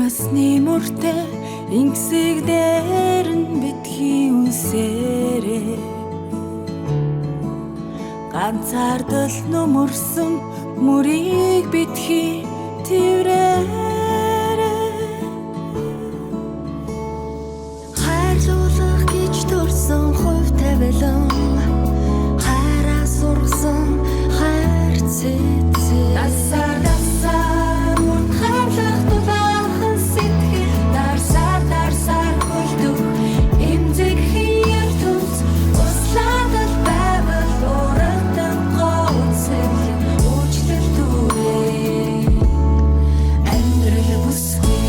Масны мөртөө инксиг дээр нь битгий үсээрээ ганцаардал нүмерсэн мөрийг битгий тэрээрээ хайрлуулах гэж төрсөн хувь тавилан хайраа сургасан хайр цэцээ дасаар мөн хайрлах тулаахан сэтгэл дарсаар хөлдөх эмзэг хиер төс услаад л байвал урагдан гоцэл уучлал түрээ амьдрал бүсгүй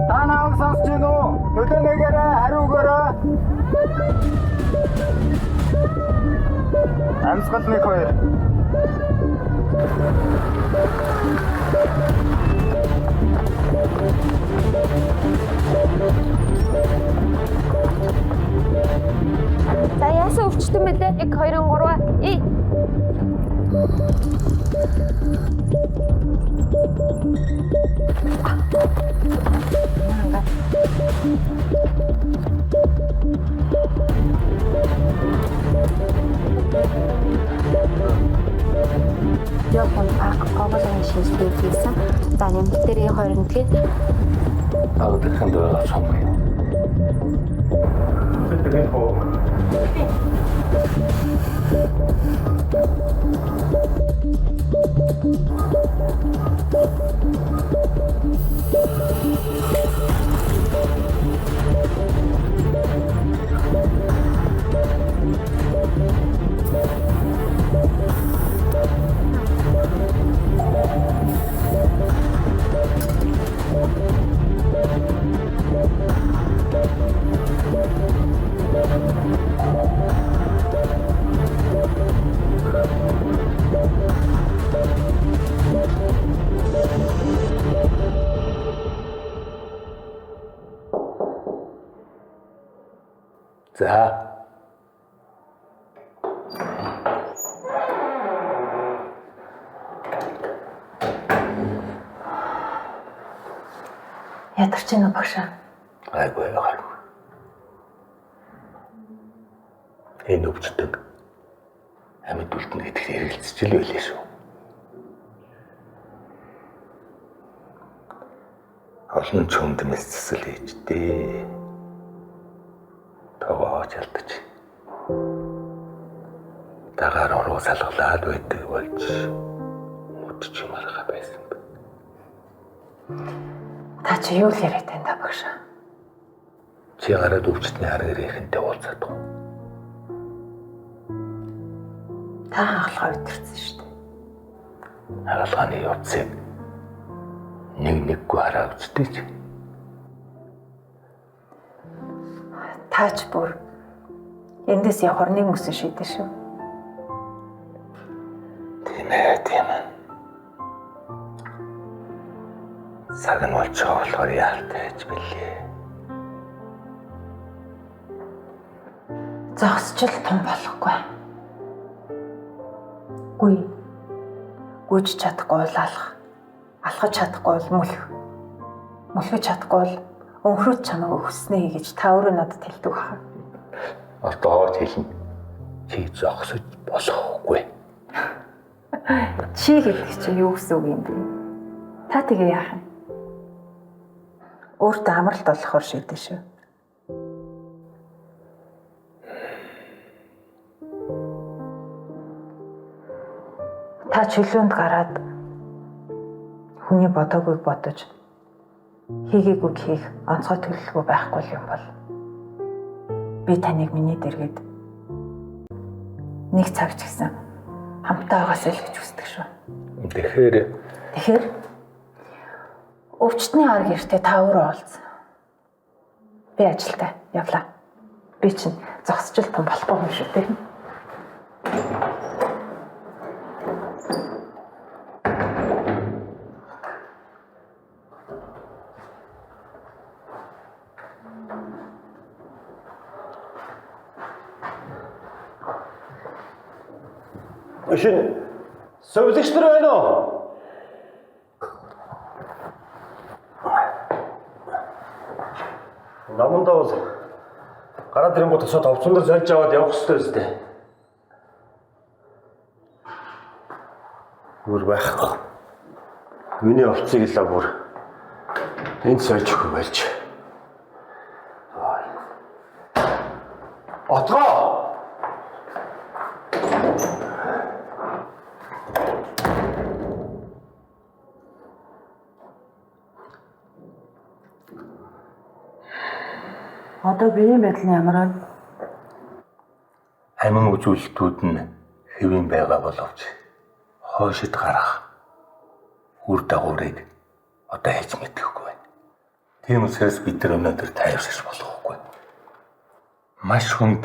Та нааг сонсч гин үү? Өдөө нэгээрээ хариугаарай. Амсгал 1 2. За яасан өвчтөн мэлээ? 1 2 3 и. Япон парк павлын шинжилгээ хийсэн. За нэмэлтэрийн 20 тэгээд агуулгын дөрөв самбай. Тэгээд хоо. За. ядарч байна уу багш? Айгүй. Энэ өвчтөг амьд үлдэнэ гэдэгт эргэлзэж л байлээ шүү. Олон чөмдмэс цэсэл хийжтэй. Таваач алдаж. Дагаар оруу салгалаад байдаг болж мөдөж юмарга байсан. Та чи юу л яриад байна та багш? Чи гараад өвчтний харгэрийнхэнтэй уулзаад. Та хаалгаа өдөрсөн шүү дээ. Хаалгааны явцыг нэггүй хараа үзтээ чи. Таач бүр эндээс явахар нэг мөсөн шийдэж шүү. Тийм ээ. Цаг нь болж байгаа болохоор яалтайж билээ. Зогсчл том болохгүй. Гүйж чадахгүй бол алхаж чадахгүй бол мөлхөж чадахгүй бол өнхрөөд чамайг хүснэ гэж та өөрөө надад хэлдэг хаа. Одоо хэлнэ. Чи зогсож болохгүй. Чи гэдэг чинь юу гэсэн үг юм бэ? Та тэгээ яах юм? Өөртөө амралт болохоор шийдэж шүү. Та чөлөөнд гараад хүний бодоогүйг бодож хийгээгүйг хийх онцгой төлөвлөгөө байхгүй юм бол би таныг миний дэргэд нэг цаг ч гэсэн хамтаа байгаасай л гэж хүсдэг шүү. Тэгэхээр өвчтний арга гэртээ та өөрөө олцсон. Би ажилдаа явлаа. Би чинь зогсчил том болохгүй юм шүү дээ. Ошин совлогч нар байна уу? Намандаа бол гараад ирэнгүүт тосоо товцсон дээр сольж аваад явах хэрэгтэй өстэй. Бүр байхгүй. Миний овцыг л бүр энд сольж өгөх байлж. Отгоо! Одоо биеийн байдал нь ямар вэ? Амин үзүүлэлтүүд нь хэвэн байгаа боловч хойшид гарах үр дагаврыг одоо хийж мэдэхгүй байна. Тийм учраас бид нар өнөөдөр тайвширч болохгүй. Маш хүнд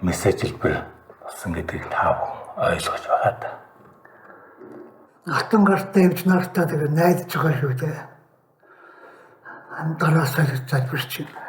мессеж хэлбэр болсон гэдгийг та бүхэн ойлгож байгаа да. Алтан гартай эмч нартай тэгээ найдаж байгаа шүү дээ. Амдараас солих залбирч байна.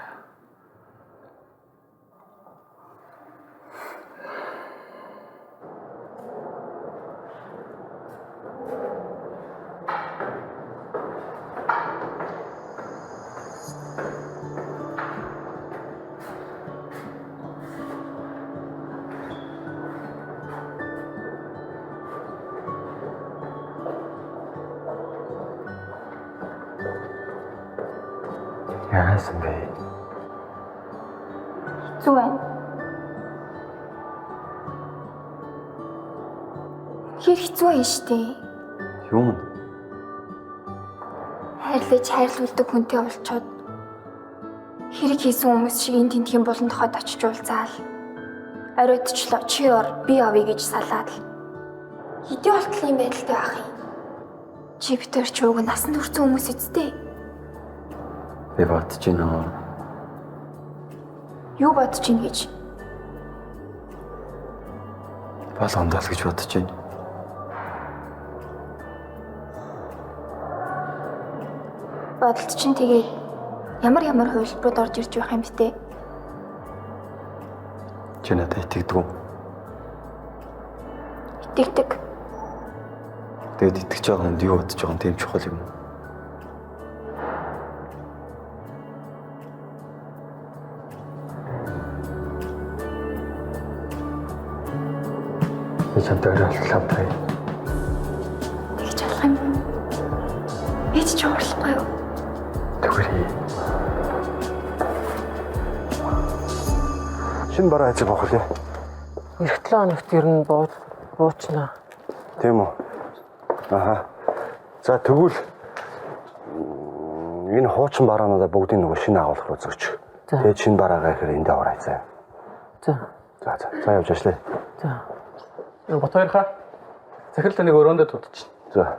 Яасан бэ? Хэцүү байна. Хэр хэцүү юм штэ. Юу юм? Хайрлаж хайрлуулдаг хүнтэй уулзчаад хэрэг хийсэн хүмүүс шиг энэ тентхийн болон тохойд очиж уулзаал. Оройтчлоо чи ор би авъя гэж салаад л. Хэдий болтол юм байдалтай ах юм. Чи битэр ч уг насанд хүрсэн хүмүүс үсттэй. Би бодож байна. Юу бодож ийн гэж? Болгондоо л гэж бодож байна. Бодолт чинь тэгээд ямар хувилбарууд орж ирж байх юм бэ? Чи надад итгэдэг үү? Итгэдэг. Тэгээд итгэж байгаа хүнд юу бодож байгаа юм тийм чухал юм. Чамтай уулзлаа таа. Тэгж болох юм. Эд ч уурлахгүй юу? Тэгвэл шинэ бараа хийж байгаа хөлөө. Эх 7 хоногт ер нь буучнаа. Тийм үү? Аха. За тэгвэл энэ хуучин бараануудаа бүгдийг нөгөө шинэ агуулга руу зөрч. Тэгээд шинэ бараагаа ихээр эндээ ороо заа. За явж ажиллая. За. Бот хоёрхаа захирлаа нэг өрөөндөө тутчих. За.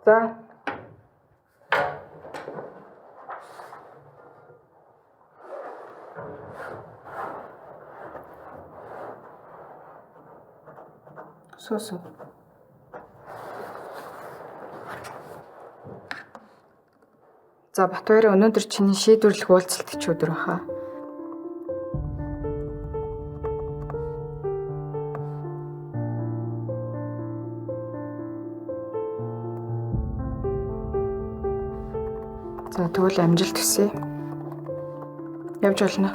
За. Сосо. За Батбаяр өнөөдөр чиний шийдвэрлэх уулзалт өдөр баха. За тэгвэл амжилт хүсье. Явж болно.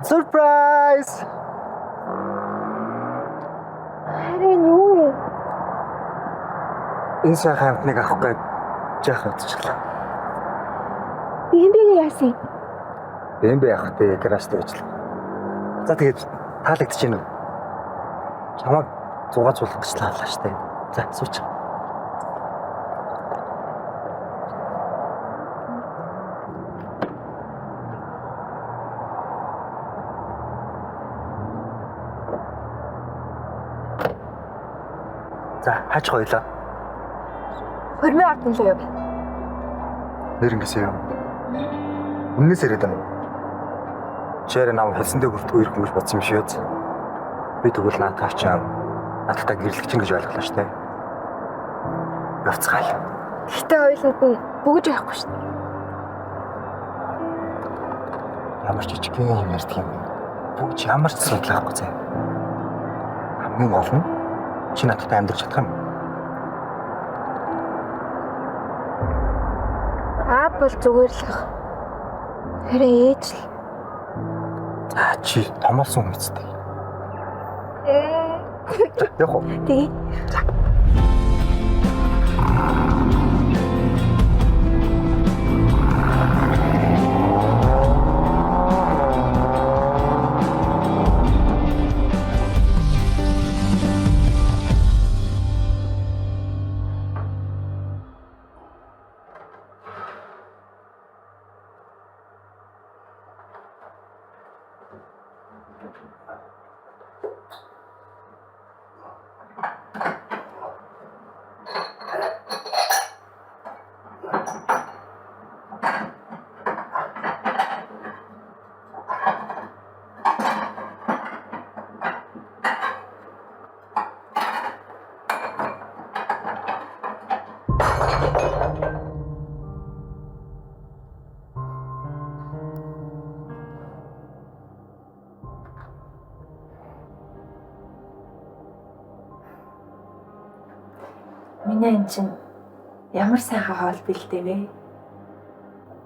Surprise! Харин юу вэ? Энэ сайхан амтныг авах гээд жаахан удчихлаа. Бэмбигээ яасан? Бэмбэ явах дээ гаражтай ажиллаа. За тэгээд таалагдчихэв үү? Чамайг зугаацуулах гэж лаалаа штэ. За сууч. За хаж хоёлоо. Хормын ард нь л юу? Нэр ингэсэн юм. Үннээс яриад байна уу? Чээр нам хэлсэндээ хүртгүй ирэх юм гэж бодсон юм шиг үү? Би тэгвэл наатаа чам надтай гэрлэгч гэж ойлголоо штэ. Явцгаал. Гэтэ ойлонд нь бүгж явахгүй шүү дээ. Ямар ч жижигхэн юм ярьдаг юм бэ? Бүгд ямар ч асуудал авахгүй заяа. Хамгийн гол нь чи надтай амьдрч чадах юм. Аа бол зүгээр л ах. Хэрэг ээж л. За чи томолсон хүн мэт. Яг уу. Тий. Миний энэ чинь ямар сайхан хоол бэлдээ вэ?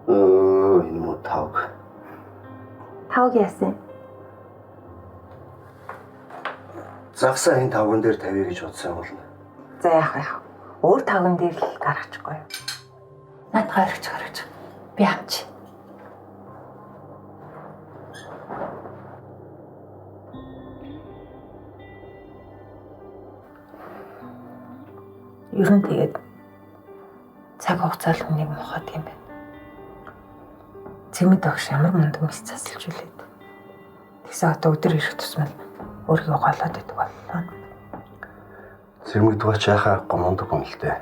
Энэ муу тавг. Тавг яасан? Загсаа энэ тавган дээр тавья гэж бодсон болно. За яах вэ? Өөр тавган дээр л гаргачихгүй юу? Надад гаргачих. Би амч. Ер нь тэгээд цаг хугацаа л хүнийг мохоод юм байна. Цэмэд огш ямар мундаг мэс засалж үлээд. Тэгсэн одоо өдөр ирэх тусмал өөрийгөө голоод идэг боллоо. Цэрмэгдвэч яхаа гомондог хүн л дээ.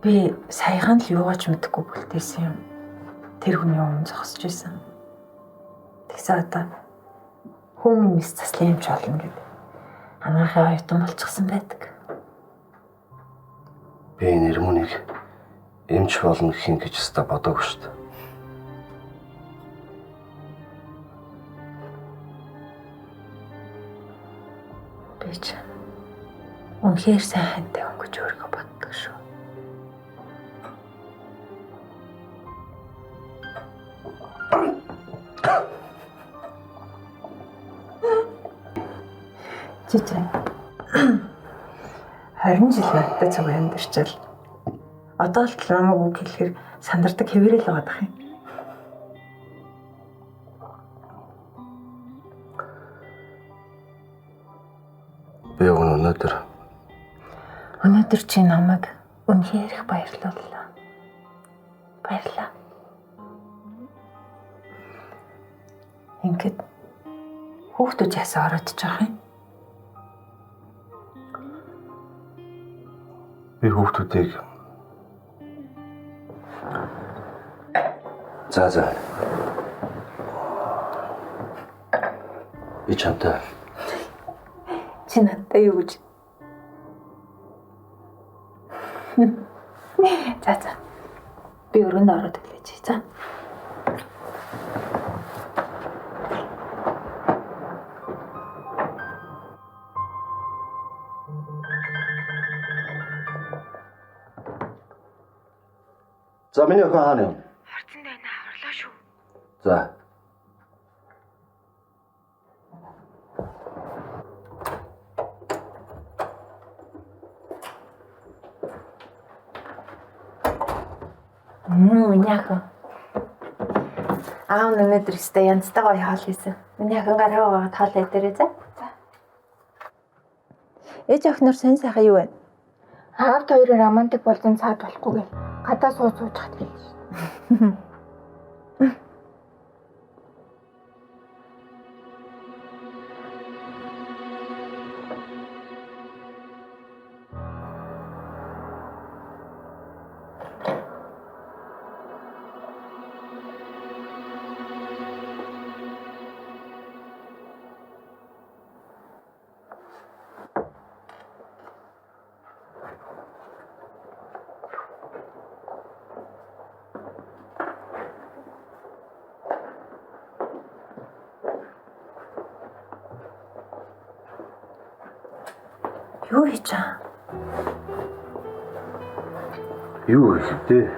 Би саяхан л юугаач мэдэхгүй бүлтээсэн юм. Тэр хүний өмнө зогсож байсан. Тэгсэн одоо хүн мэс заслын юм ч олон гэдэг. Анхаа оюутан болчихсон байдаг. Би нэр мөнийг эмч болно гэх гэж өстө бодоогүй шүү дээ. Би ч үнэхээр сайн хантай хүн гэж өөрийгөө боддог шүү. Чичээ. 20 жил надтай цуг амьдарчаал. Одоо л намайг үг хэлэхээр сандардаг хэвээрэл байгаа дах юм. Би өнөөдөр чи намайг үнэхээр их баярлууллаа. Баярлалаа. Ингээд хүүхдүүд ясаа ороодж байгаа юм. би хүүхдүүдийг за би чамтай Чи надтай юу гэж? За. Би өрөөнд ороод өглөөж. За. За миний охин хаана юм? Хортон За. Минийхэн. Аав өнөөдөр өстэй янзтай гоё хоол хийсэн. Минийхэн гараа таалаа дээрээ за. Ээж охиноор сонь сайхан юу вэ? Аавд хоёрын романтик болон цаад болохгүй гэх. Гадаа сууж хат гэлж. Юу хийж байгаа? Юу хэлээ?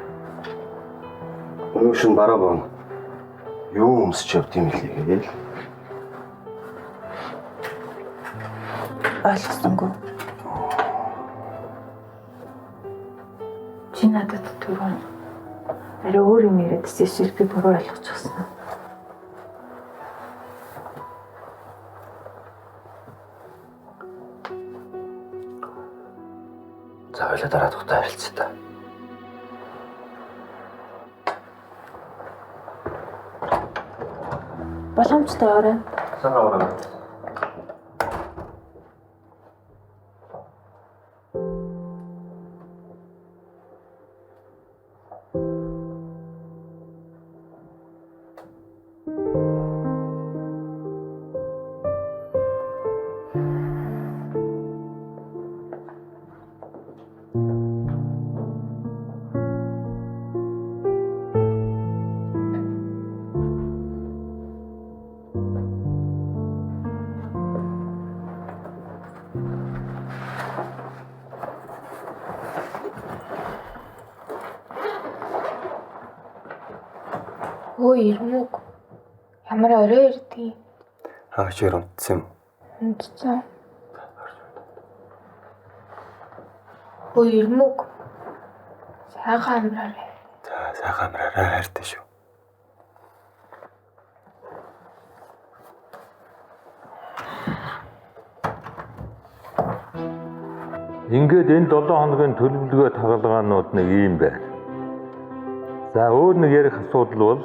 Өнөөшн бараа бон юу өмсч явд юм хэлээ. Ойлгосонгүй. Чи надад түрүүн арай өөр юм яриад эсвэл би буруу ойлгочихсон. За хоёлаа дараа тухтай харилцаа та. Боломжтой орой. Сага орой. Өө ирмэг. Ямар орой ирдэг. Хаач ер унтсан юм. Унтцсан. Өө ирмэг. Сайхан амраарай. За сайхан амраарай хайртай шүү. Ингээд энэ 7 хоногийн төлөвлөгөө тагалгаанууд нэг юм байна. За өөр нэг ярих асуудал бол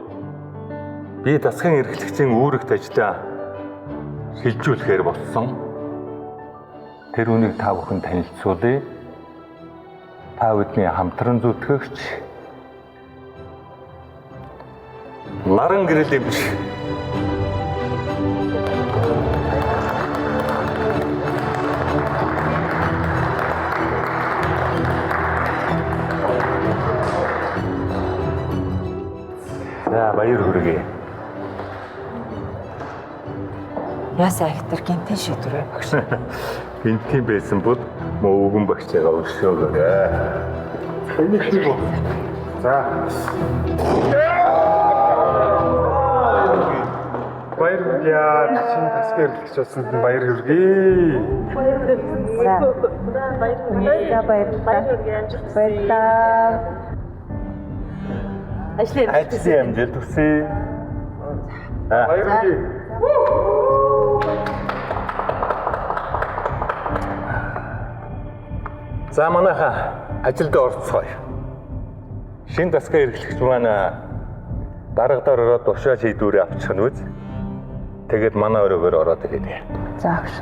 би засгийн эрхлэгчийн үүрэгт ажлаа шилжүүлэхээр болсон. Тэр үнийг та бүхэн танилцуулъя. Та бүдний хамтран зүтгэгч Наран гэрэл эмч. За баяр хүргэе. Яасаа ихтер гинтэн шийдвэрээ багш. Гинтийн байсан бол мөвгөн багчаагаа өшөөгөөрэй. Энийг хий бо. За. Баяр хүргэе. Шинэ тасгийн эрхлэгч болсон баяр хүргэе. Ажлын амжилт хүсье. Баяр хүргэе. За манайха ажилд орцгоё. Шинэ засгийн эрхлэгч маань дараагаар ороод тушаа шийдвэрээ авчих нь үз. Тэгээд манай өрөөгөр ороод ирээ. За багш.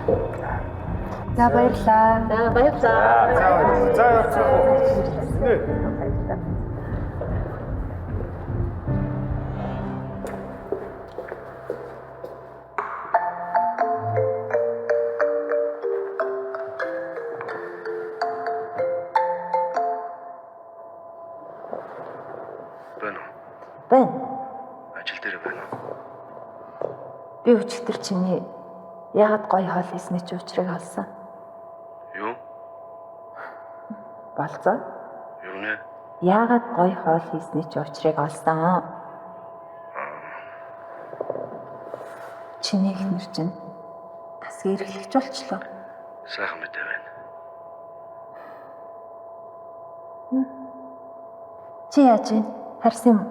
За баярлаа. За баярлаа. За явцгаа. Байна. Ажил дээр байна. Би өчигдөр чиний яагаад гоё хоол хийсний ч учрыг олсон. Юу? Болцоо. Юу нэ? Яагаад гоё хоол хийсний ч учрыг олсон. Чиний ихнэр чинь тасгийн эрхлэгч болчлоо. Сайхан мэдээ байна. Чи яаж вэ? Харсан юм уу?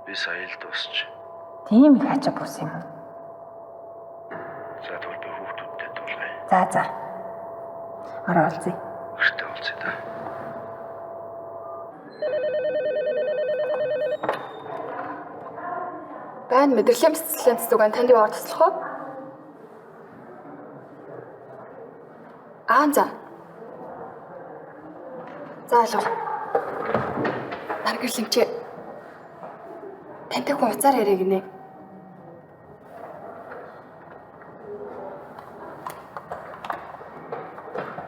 Би сая л дуусч. Тийм их ачаа бус юм уу? За тэгвэл би хүүхдүүдтэй дуулгая. За. Ороо олзъя. Өртөө уулзъя да. Байна мэдрэлийн цэцлийн зүгэн танд юу туслах вэ? За. За алга. Наргирлэмч. Тантай хүн уцаар яриа гинэ.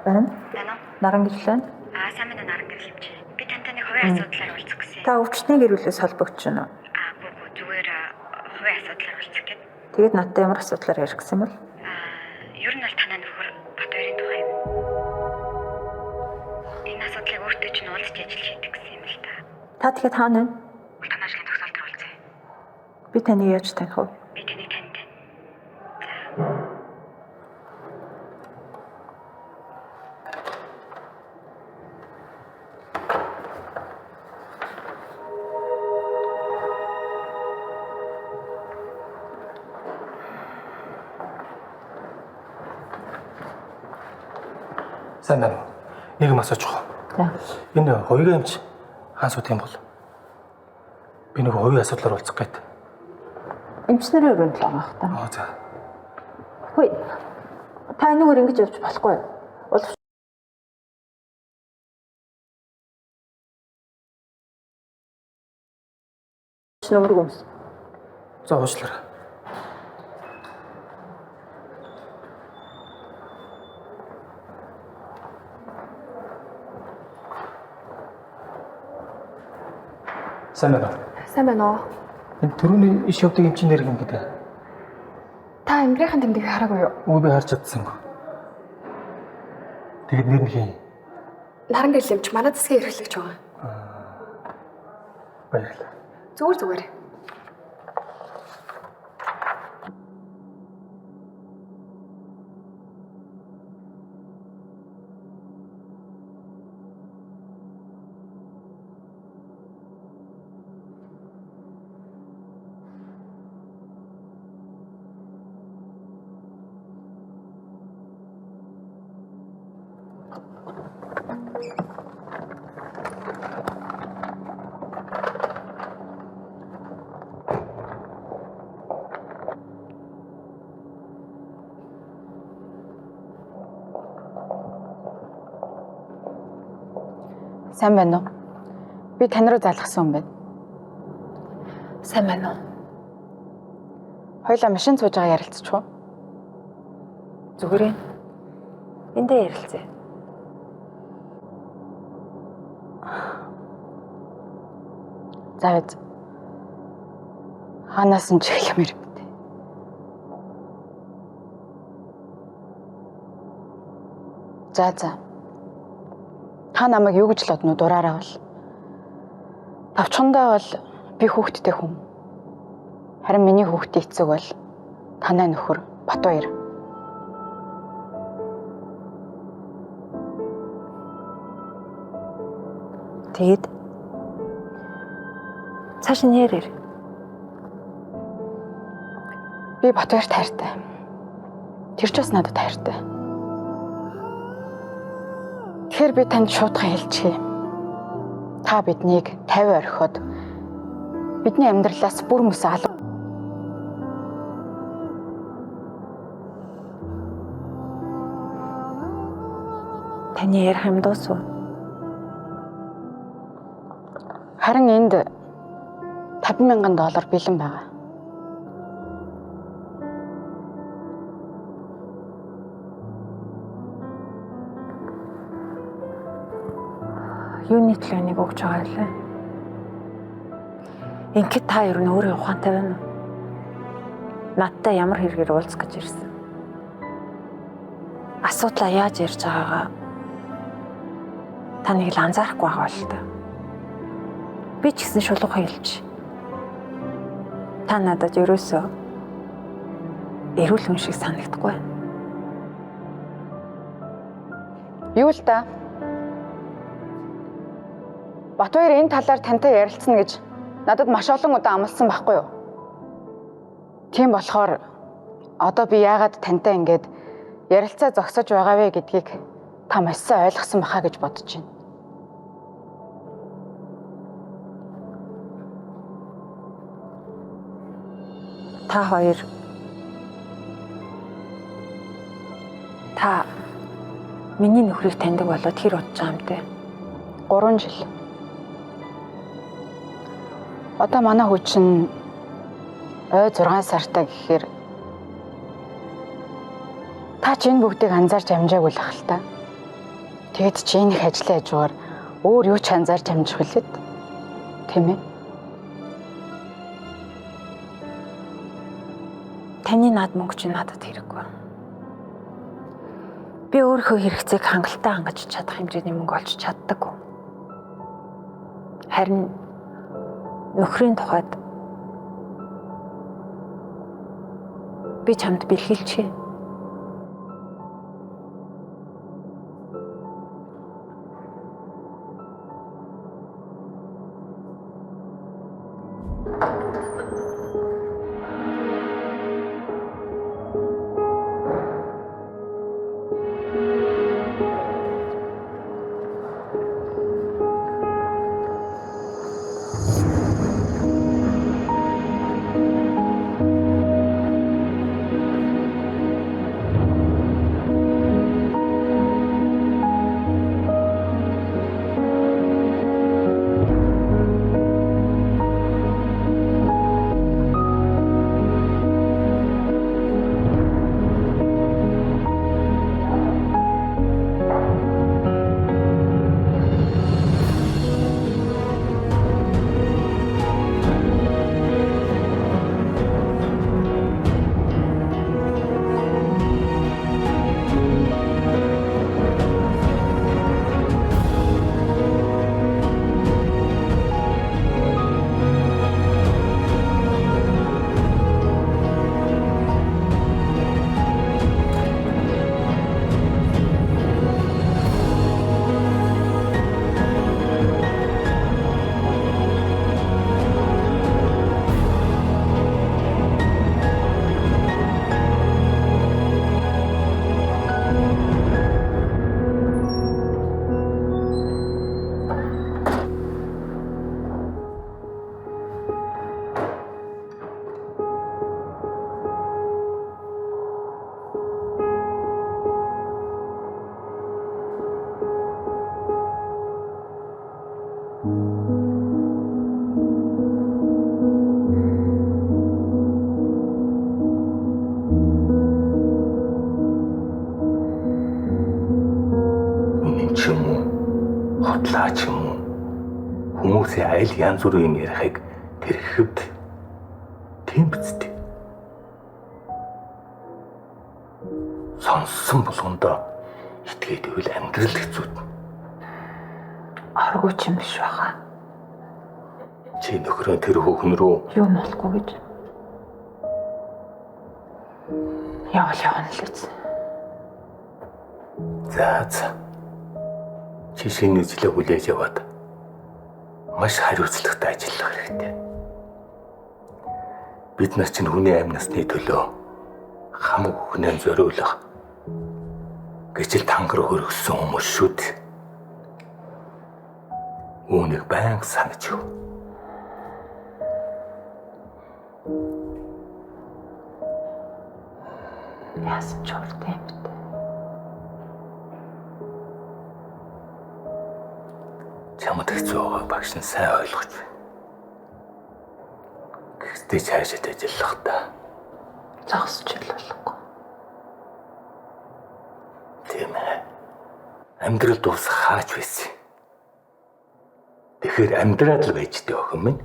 Байна. Нарангэлэн. Сайн мэдээ нарангэрлэмч. Би тантай нэг хувийн асуудлаар уулзах гэсэн. Та өвчтний гэрүүлээс холбогдож байна уу? Зүгээр хувийн асуудлаар уулзах гэдэг. Тэгээд надтай ямар асуудлаар ярих гэсэн юм бол? Ер нь бол танай нөхөр Батбаярын тухай юм. Энэ асуудлыг өөртөө ч уулзч ажил хийдэг гэсэн юм л та. Та тэгэхээр хаана вэ? Улаан ажлын төгсөлтөөр уулзъя. Би таныг яаж таних вэ? Би таныг танд. Сайн байна уу? Нэг юм асууж байгаа. Энэ хувийн эмч хаан сууд юм бол би нэг хувийн асуудлаар уулзах гээд. Эмчнэрийн өрөөнд л байгаа хта. За. Хөөе. Та энэгээр ингэж явж болохгүй юу? Нөмөр гомс. За уучлаарай. Сайн байна уу? Сайн байна уу? Энэ түрүүний иш явдаг эмчийн нэр юм гэдэг. Та эмгрийнхэн тэмдгийг хараагүй юу? Өө би харж чадсангүй. Тэгэд нэр нь хин. Нарангэрлэмч манай засгийн эрхлэгч байгаа. Баярлалаа. Зүгээр. Сайн байна уу? Би тань руу залгасан юм байна. Сайн байна уу? Хоёулаа машин сууж байгаа ярилцчих уу? Зүгээр ээ. Эндээ ярилцъя. За биз. Ханаас нь ч их юм ирвэ. За. Та намайг юу гэж л бодно дураараа бол. Тавчхандаа бол би хүүхэдтэй хүн. Харин миний хүүхдийн эцэг бол танай нөхөр Батбаяр. Тэгээд цааш нь ярээр. Би Батбаяр тайртай. Тэр ч бас надад тайртай. Тэгэхээр би танд шуудхан хэлчихье. Та биднийг 50 орхиод бидний амьдралаас бүр мөс алга. Таны ярих юм дуусв. Харин энд $50,000 бэлэн байгаа. Юуны төлөөнийг өгч байгаа юм лээ? Ингээд та ер нь өөрөө ухаантай байна уу? Надтай ямар хэрэгээр уулзах гэж ирсэн? Асуудлаа яаж ярьж байгаагаа та нэг л анзаарахгүй байгаа л та. Би ч гэсэн шулуухан хэлж. Та надад ерөөсөө эрүүл хүн шиг санагдахгүй байна. Юу л да? Батбаяр энэ талаар тантай ярилцсан гэж надад маш олон удаа амласан байхгүй юу? Тийм болохоор одоо би яагаад тантай ингэж ярилцаа зогсож байгаа вэ гэдгийг та маш сайн ойлгосон баха гэж бодож байна. Та хоёр миний нөхрийг таньдаг болоод хэр удаж байгаа юм те? 3 жил. Одоо манай хүчин ой 6 сартаа гэхээр та ч энэ бүгдийг анзаарч амжаагүй л ах л та. Тэгэд чи энэ их ажлын хажуугаар өөр юу ч анзаарч амжих үлээд. Тийм ээ. Таны наад мөнгө чинь надад хэрэггүй. Би өөрийнхөө хэрэгцээг хангалттай хангаж чадах хэмжээний мөнгө олж чаддаггүй. Харин нөхрийн тухайд би чамд бэлгэлчихье. Хотлаач юм уу? Хүмүүсийн аль янз бүрийн ярихыг тэр ихэвд тийм биз дээ. Сонссон болгондоо итгээд ивэл амьдрал хэцүүд. Аргуу ч юм биш баха. Чи нөхрөө тэр хүүхэн рүү юу болохгүй гэж. Явна л үз. За. Чи шинэ жилээ хүлээж яваад маш хариуцлагатай ажиллах хэрэгтэй. Бид нар чинь хүний амь насны төлөө хамаг хүнээ зориулах гэж л тангар хөргсөн хүмүүс шүү дээ. Үүнийг байнга санаж өг. Яасан ч уртай юм бэ? Чамд хэцүү байгааг багш нь сайн ойлгож байна. Гэхдээ цаашид ажиллах та. Зогсож л болохгүй. Тийм ээ. Амьдрал дуусах хаач байсан. Тэгэхээр амьдраад л байж дээ охин минь.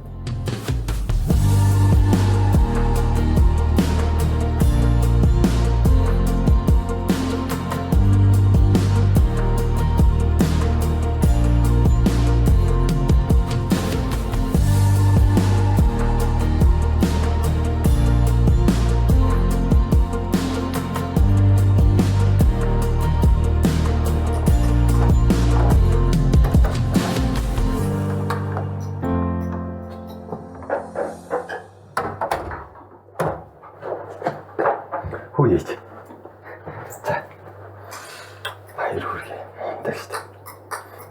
хамтаа шүү дээ.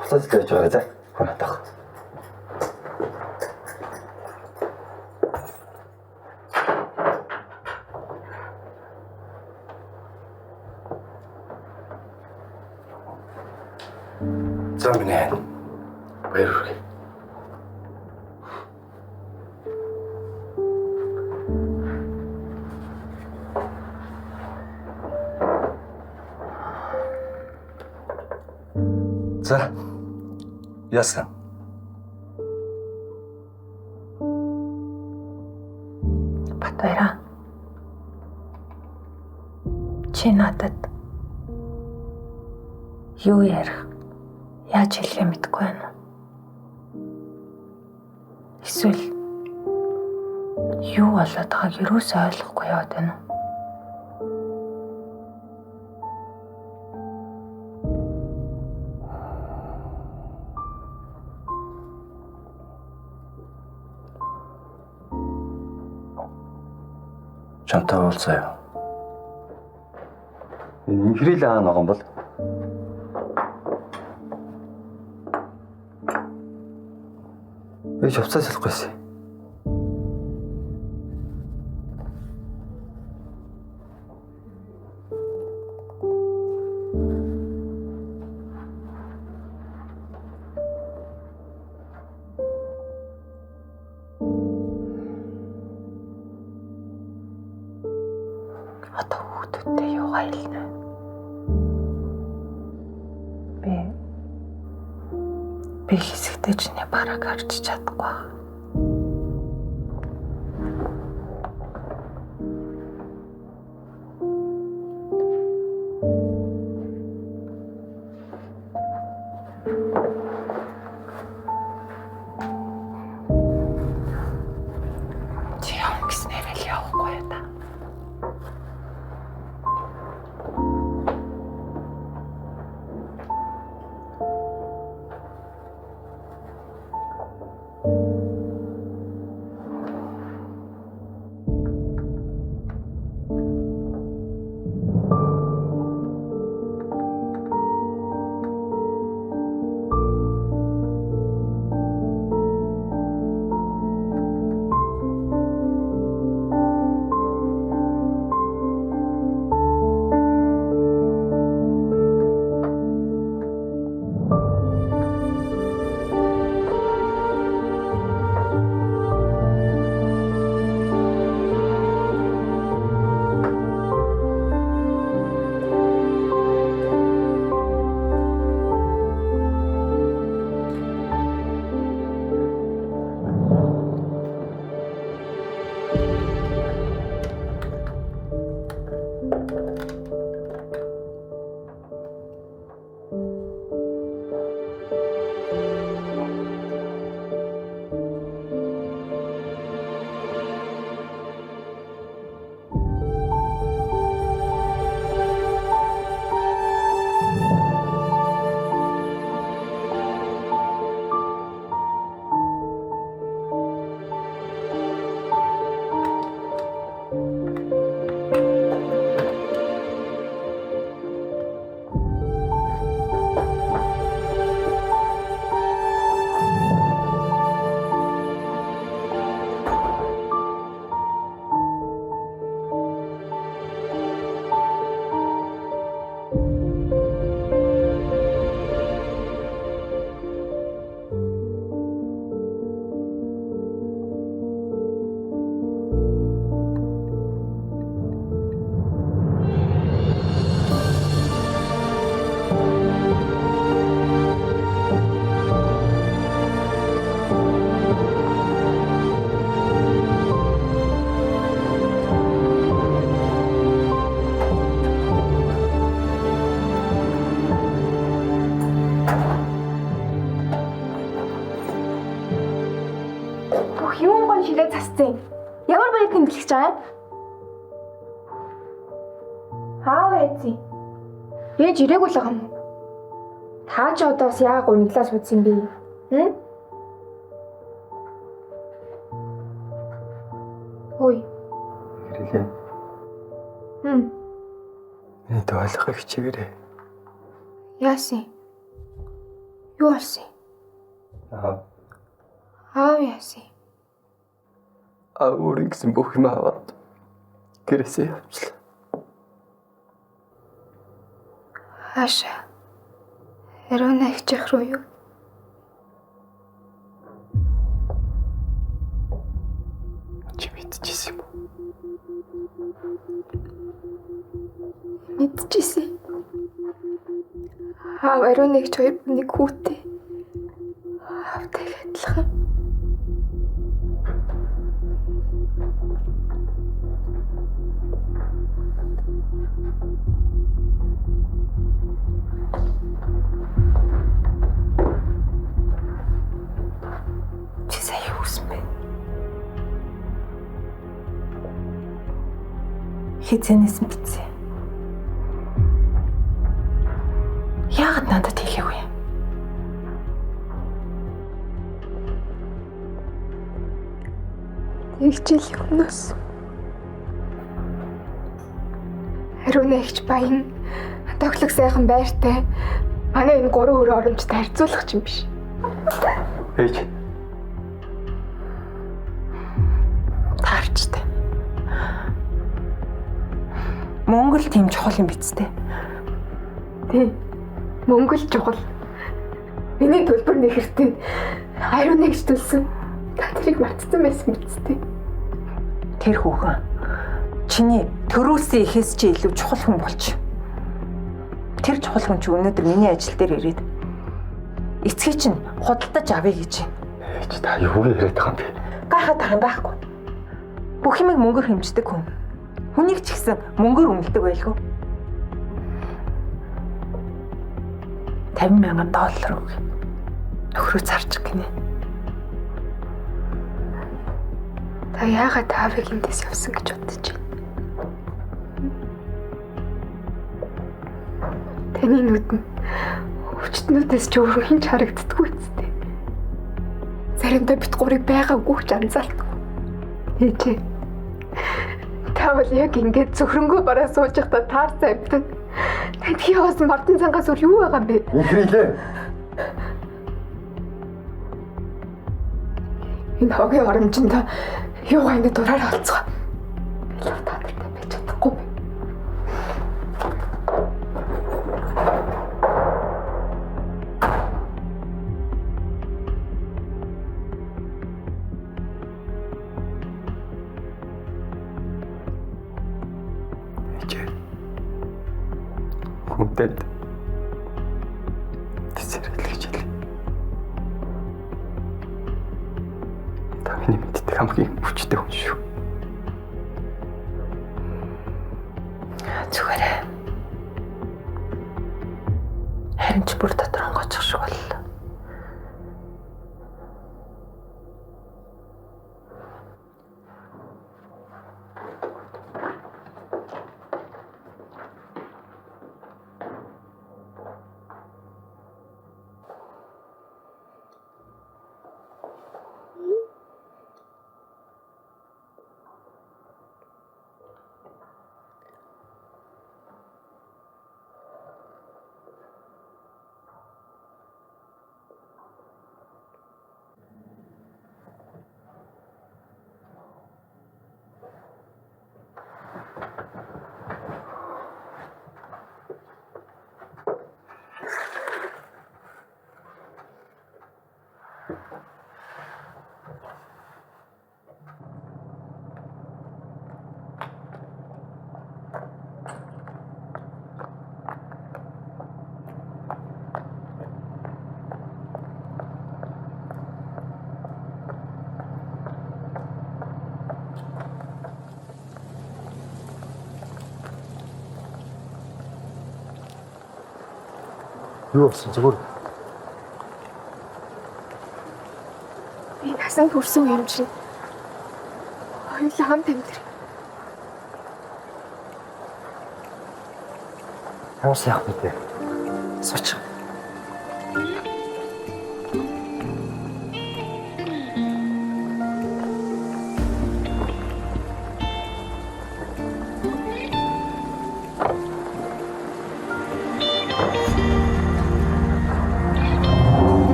Хуцаас л байж байгаа за. Хонотох. За минь баяр хүргэе. За. Яасан? Батбаяра. Чи надад юу ярих? Яаж хэлэхээ мэдэхгүй байна. Эсвэл юу болоод байгааг юусоо ойлгохгүй яваад байна. Чамтай уулзъя. Энэ инхрэл аа ногоон бол би хувцас хэлэхгүйсэн. Одоо хүүхдүүдтэй юугаа хэлнэ? Би хэсэгтэй чиний бараг харж чадахгүй байна. Чи явах гэснээр л явахгүй та. Юун гон шилээ засцیں۔ Ямар баяр тэмдэглэж байгаа юм? Хаа байцیں۔ Ээж ирээгүй л байгаа юм уу? Та ч одоо бас яагаад гуниглаа суудсан бэ? Хм? Ой. Ирэлээ. Хм. Энд ойлгохыг хичээгээрэй. Яасан? Юу болсон? Аав яасан? Өөрийн гэсэн бүх юм аваад гэрээсээ явчихлаа. Хаашаа? Эрүүнэ ихчих руу юу? Чи мэдчихсэн юм уу? Мэдчихсэн. Аав эрүүнэ ихч хоёр нэг хүүтэй. Аавтай адилхан. Чи сая юу гэсэн бэ? Хизэнээс битсэн. Яагаад надад хэлээгүй юм? Тэгжил өмнөөс. Хариуна ихч баян тоглог сайхан байртай. Манай энэ 3 өөр оромжтой харьцуулах юм биш. Ээж. Таарчтай. Монгол тийм чухал юм бицтэй. Тий. Монгол чухал. Миний төлбөр нэхэртэн хариуна ихч төлсөн. Та тэрийг мартсан байсан бицтэй. Тэр хүүхэн чиний төрөөсөө ихээс чи илүү чухал хүн болч. Тэр чухал хүн чи өнөөдөр миний ажил дээр ирээд эцгээ чинь худалдаж авъя гэж байна. Ээж та юу яриад байгаа юм бэ? Гайхаад байгаа юм байхгүй. Бүх юмыг мөнгөөр хэмждэг хүн. Хүнийг ч гэсэн мөнгөөр үнэлдэг байлгүй. $50,000 өгье. Нөхрөө зарчих гинэ. Та яагаад таавыг эндээс явсан гэж бодож байна? Таны нүд нь өвчтнүүдээс ч өөр хинч харагддаггүй үстэй. Заримдаа бит гурыг байгаагүй ч анзаалтгүй. Ээжээ. Та бол яг ингэж зөвхөнгөө бараа сууж байхдаа таарсан амтан. Танд хиоос мартан цангаас өөр юу байгаа юм бэ? Инхрилээ. Энэ хогийн оромжинд юу гайны дураар олцгоо. Би л таадтай байж чадахгүй. Хүнтэд тэсэрэлгэж хэлээ. Та миний мэддэг хамгийн хүчтэй хүн шүү. Зүгээр. Харин ч бүр дотор онгоцох шиг боллоо. Юу болсон зүгээр? Би насан турсан юм чинь. Хоёулаа хамт амьдрий. Хаус яах вэ? Сууч.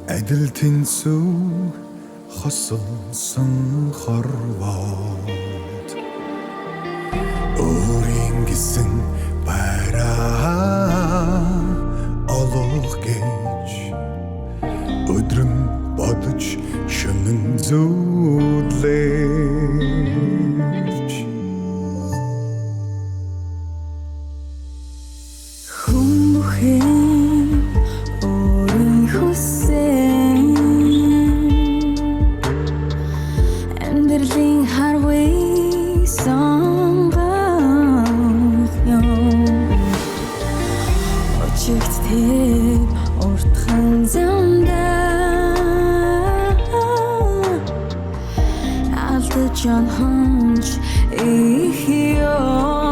Адил тэнцүү хосолсон хорвоод өөрийн гэсэн бараа олох гэж өдрөн бодож шөнөн зүүдлэж Хүмүхэн өөрийн хүсэн амьдралын харвай сонгох юм очигт тэр уртхан замдаа алдаж анханч их ёо